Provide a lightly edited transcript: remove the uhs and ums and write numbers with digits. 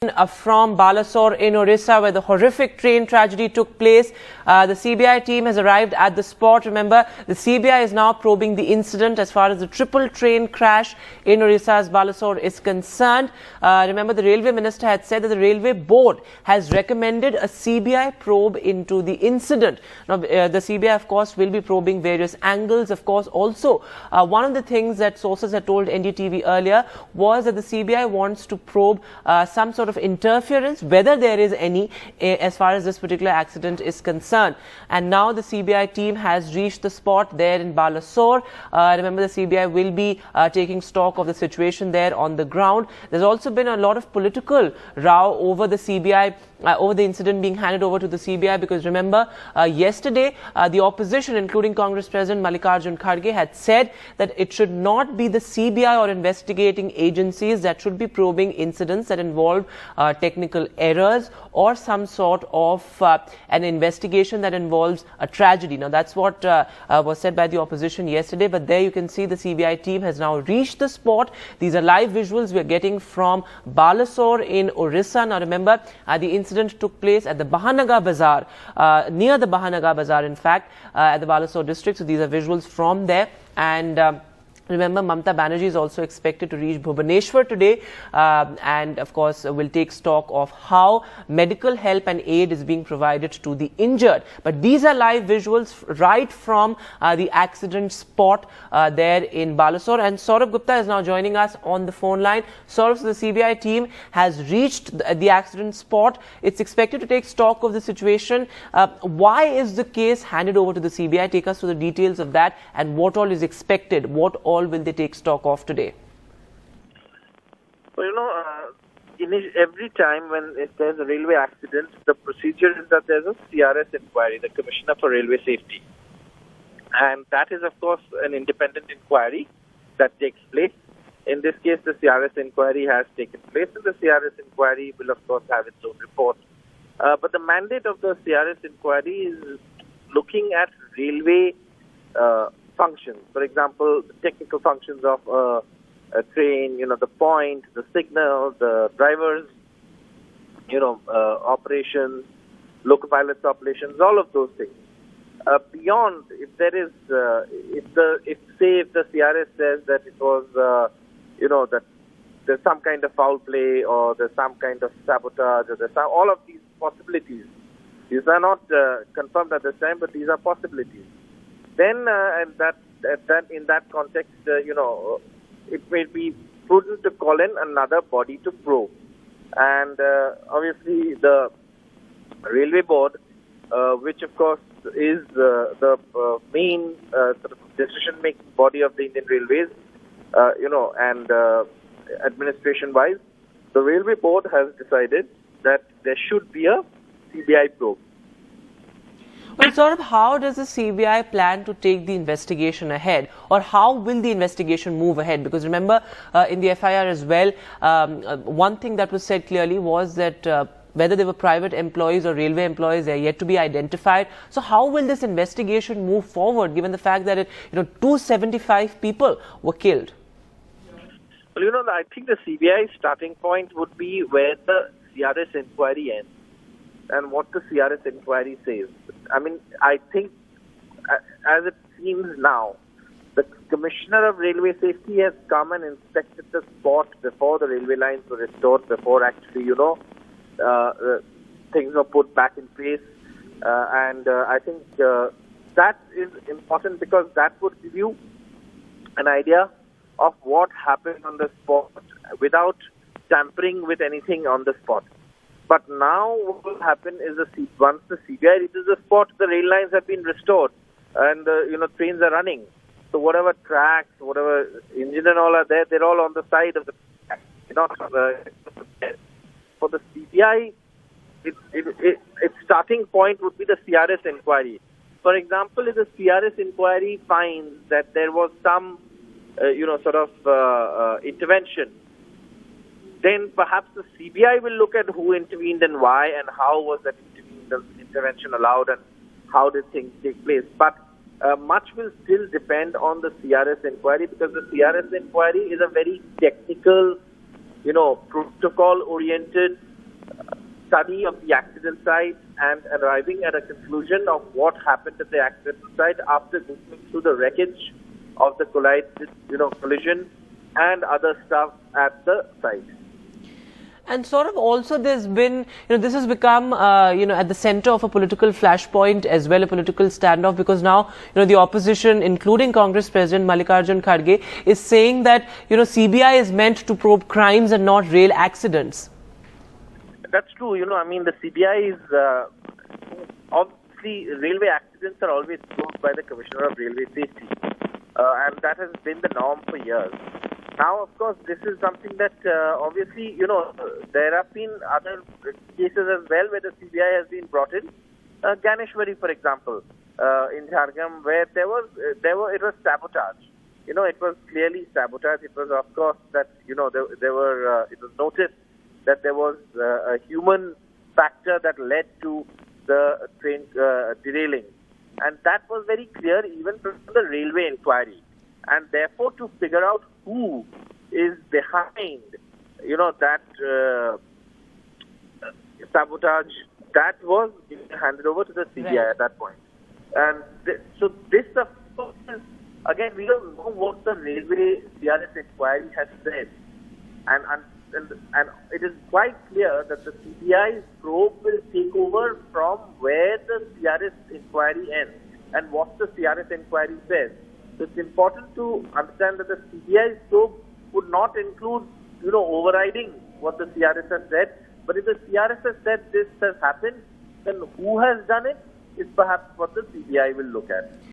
From Balasore in Odisha, where the horrific train tragedy took place. The CBI team has arrived at the spot. Remember, the CBI is now probing the incident as far as the triple train crash in Odisha's Balasore is concerned. Remember, the railway minister had said that the railway board has recommended a CBI probe into the incident. Now, the CBI, of course, will be probing various angles. Of course, also, one of the things that sources had told NDTV earlier was that the CBI wants to probe some sort of interference, whether there is any, as far as this particular accident is concerned. And now the CBI team has reached the spot there in Balasore. Remember, the CBI will be taking stock of the situation there on the ground. There's also been a lot of political row over the CBI, over the incident being handed over to the CBI, because remember, yesterday the opposition, including Congress President Mallikarjun Kharge, had said that it should not be the CBI or investigating agencies that should be probing incidents that involve technical errors or some sort of an investigation that involves a tragedy. Now, that's what was said by the opposition yesterday, but there you can see the CBI team has now reached the spot. These are live visuals we are getting from Balasore in Odisha. Now, remember, the incident took place at the Bahanaga Bazaar, near the Bahanaga Bazaar, in fact, at the Balasore district. So, these are visuals from there. And remember, Mamata Banerjee is also expected to reach Bhubaneswar today, and of course will take stock of how medical help and aid is being provided to the injured. But these are live visuals right from the accident spot there in Balasore. And Saurabh Gupta is now joining us on the phone line. Saurabh, so the CBI team has reached the accident spot. It's expected to take stock of the situation. Why is the case handed over to the CBI? Take us through the details of that and what all is expected. What all will they take stock of today? Well, every time when there's a railway accident, the procedure is that there's a CRS inquiry, the Commissioner for Railway Safety. And that is, of course, an independent inquiry that takes place. In this case, the CRS inquiry has taken place, and the CRS inquiry will, of course, have its own report. But the mandate of the CRS inquiry is looking at railway functions. For example, the technical functions of a train, the point, the signal, the drivers, operations, local pilots operations, all of those things. Beyond, if there is, if the CRS says that it was, that there's some kind of foul play or there's some kind of sabotage, or there's all of these possibilities. These are not confirmed at this time, but these are possibilities. Then, in that context, it may be prudent to call in another body to probe. And obviously, the Railway Board, which of course is the main sort of decision-making body of the Indian Railways, and administration-wise, the Railway Board has decided that there should be a CBI probe. Well, Saurabh, how does the CBI plan to take the investigation ahead, or how will the investigation move ahead? Because remember, in the FIR as well, one thing that was said clearly was that whether they were private employees or railway employees, they are yet to be identified. So how will this investigation move forward, given the fact that 275 people were killed? Well, I think the CBI starting point would be where the CRS inquiry ends and what the CRS inquiry says. I mean, I think, as it seems now, the Commissioner of Railway Safety has come and inspected the spot before the railway lines were restored, before actually, things were put back in place. And I think that is important, because that would give you an idea of what happened on the spot without tampering with anything on the spot. But now what will happen is once the CBI reaches the spot, the rail lines have been restored and trains are running. So whatever tracks, whatever engine and all are there, they're all on the side of the track. For the CBI, its starting point would be the CRS inquiry. For example, if the CRS inquiry finds that there was some, intervention, then perhaps the CBI will look at who intervened and why, and how was that intervention allowed, and how did things take place. But much will still depend on the CRS inquiry, because the CRS inquiry is a very technical, protocol-oriented study of the accident site and arriving at a conclusion of what happened at the accident site after going through the wreckage of the collision and other stuff at the site. And sort of also there's been, this has become, at the center of a political flashpoint as well, a political standoff, because now, the opposition, including Congress President Mallikarjun Kharge, is saying that, CBI is meant to probe crimes and not rail accidents. That's true. The CBI is, obviously, railway accidents are always probed by the Commissioner of Railway Safety. And that has been the norm for years. Now, of course, this is something that obviously, there have been other cases as well where the CBI has been brought in. Ganeshwari, for example, in Jharkhand, where it was sabotage. It was clearly sabotage. It was, of course, that it was noticed that there was a human factor that led to the train derailing, and that was very clear even from the railway inquiry. And therefore, to figure out who is behind, that sabotage, that was handed over to the CBI at that point. And so this, of course, is, again, we don't know what the railway CRS inquiry has said. And it is quite clear that the CBI's probe will take over from where the CRS inquiry ends and what the CRS inquiry says. So it's important to understand that the CBI's probe would not include, overriding what the CRS has said. But if the CRS has said this has happened, then who has done it is perhaps what the CBI will look at.